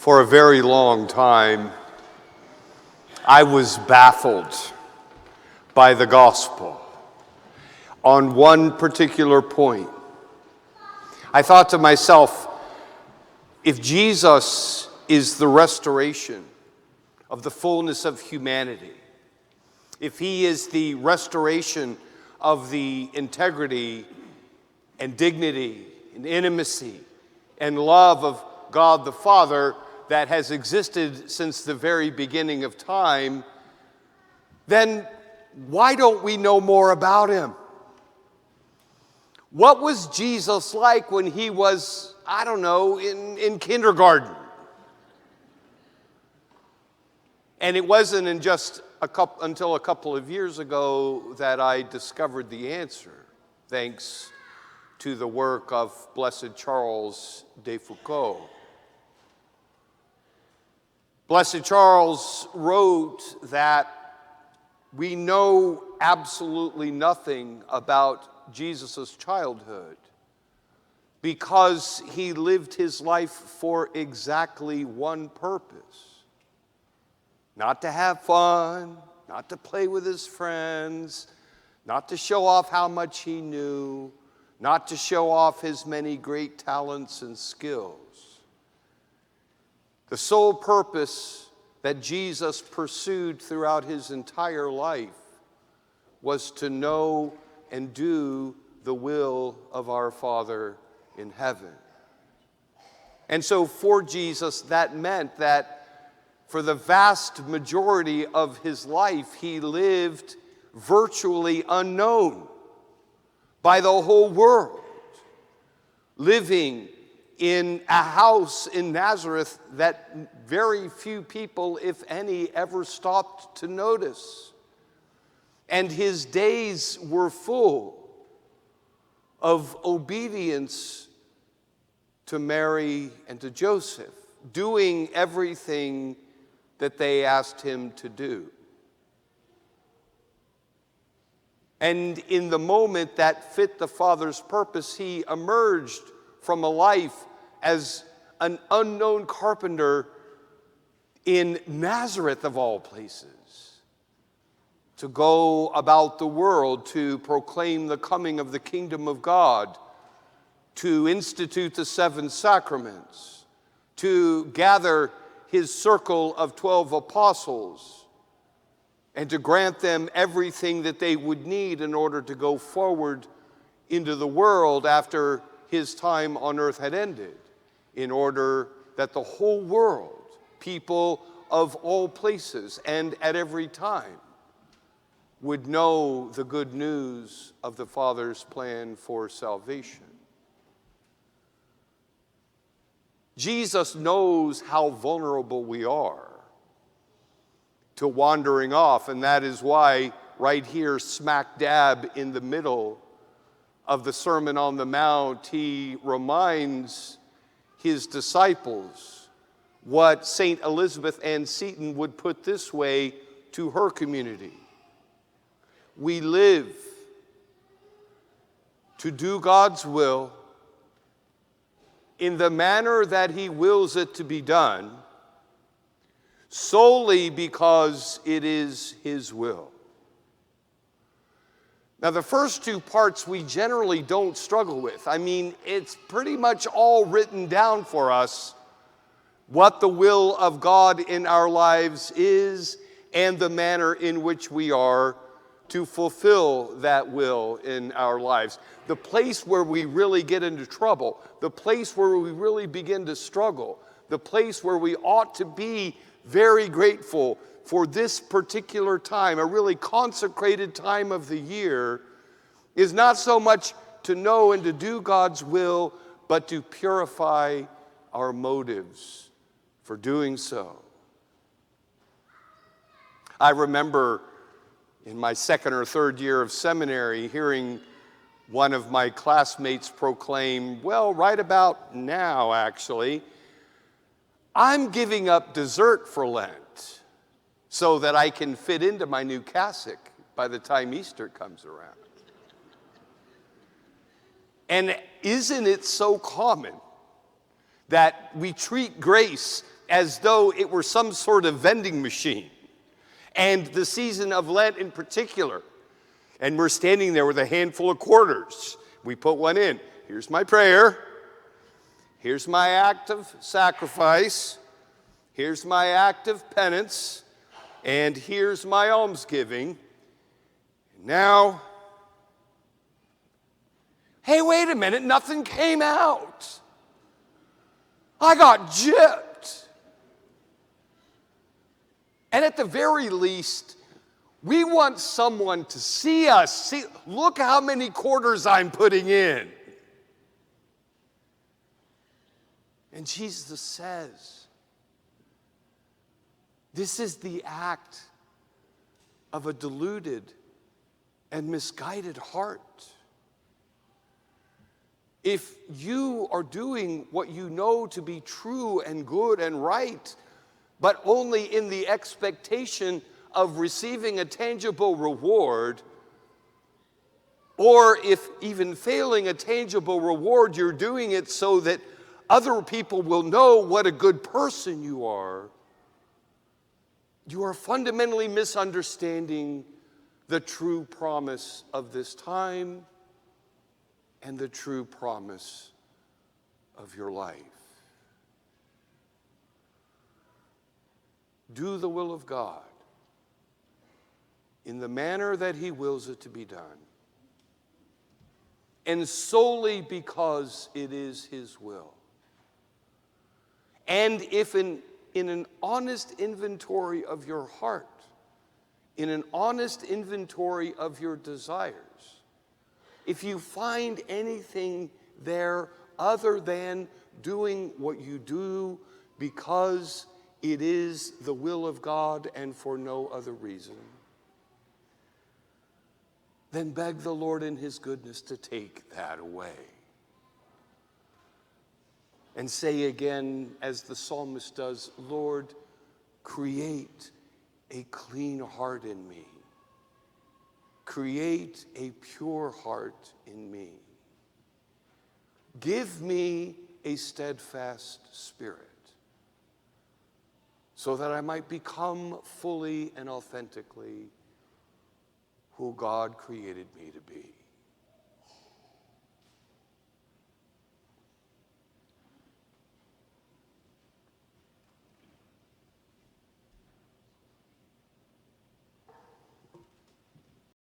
For a very long time, I was baffled by the gospel on one particular point. I thought to myself, if Jesus is the restoration of the fullness of humanity, if he is the restoration of the integrity and dignity and intimacy and love of God the Father that has existed since the very beginning of time, then why don't we know more about him? What was Jesus like when he was, in kindergarten? And it wasn't until a couple of years ago that I discovered the answer, thanks to the work of Blessed Charles de Foucauld. Blessed Charles wrote that we know absolutely nothing about Jesus' childhood because he lived his life for exactly one purpose: not to have fun, not to play with his friends, not to show off how much he knew, not to show off his many great talents and skills. The sole purpose that Jesus pursued throughout his entire life was to know and do the will of our Father in heaven. And so for Jesus, that meant that for the vast majority of his life, he lived virtually unknown by the whole world, living in a house in Nazareth that very few people, if any, ever stopped to notice. And his days were full of obedience to Mary and to Joseph, doing everything that they asked him to do. And in the moment that fit the Father's purpose, he emerged from a life as an unknown carpenter in Nazareth, of all places, to go about the world to proclaim the coming of the kingdom of God, to institute the 7 sacraments, to gather his circle of 12 apostles, and to grant them everything that they would need in order to go forward into the world after his time on earth had ended, in order that the whole world, people of all places and at every time, would know the good news of the Father's plan for salvation. Jesus knows how vulnerable we are to wandering off, and that is why right here, smack dab in the middle of the Sermon on the Mount, he reminds his disciples what St. Elizabeth Ann Seton would put this way to her community: we live to do God's will in the manner that he wills it to be done, solely because it is his will. Now, the first 2 parts we generally don't struggle with. It's pretty much all written down for us what the will of God in our lives is and the manner in which we are to fulfill that will in our lives. The place where we really get into trouble, the place where we really begin to struggle, the place where we ought to be very grateful for this particular time, a really consecrated time of the year, is not so much to know and to do God's will, but to purify our motives for doing so. I remember in my 2nd or 3rd year of seminary hearing one of my classmates proclaim, right about now actually, I'm giving up dessert for Lent so that I can fit into my new cassock by the time Easter comes around. And isn't it so common that we treat grace as though it were some sort of vending machine. And the season of Lent in particular. And we're standing there with a handful of quarters. We put one in. Here's my prayer. Here's my act of sacrifice. Here's my act of penance. And here's my almsgiving. Now, hey, wait a minute, nothing came out. I got gypped. And at the very least, we want someone to see us. See, look how many quarters I'm putting in. And Jesus says, this is the act of a deluded and misguided heart. If you are doing what you know to be true and good and right, but only in the expectation of receiving a tangible reward, or if even failing a tangible reward, you're doing it so that other people will know what a good person you are fundamentally misunderstanding the true promise of this time and the true promise of your life. Do the will of God in the manner that He wills it to be done, and solely because it is His will. And if in an honest inventory of your heart, in an honest inventory of your desires, if you find anything there other than doing what you do because it is the will of God and for no other reason, then beg the Lord in His goodness to take that away. And say again, as the psalmist does, Lord, create a clean heart in me. Create a pure heart in me. Give me a steadfast spirit, so that I might become fully and authentically who God created me to be.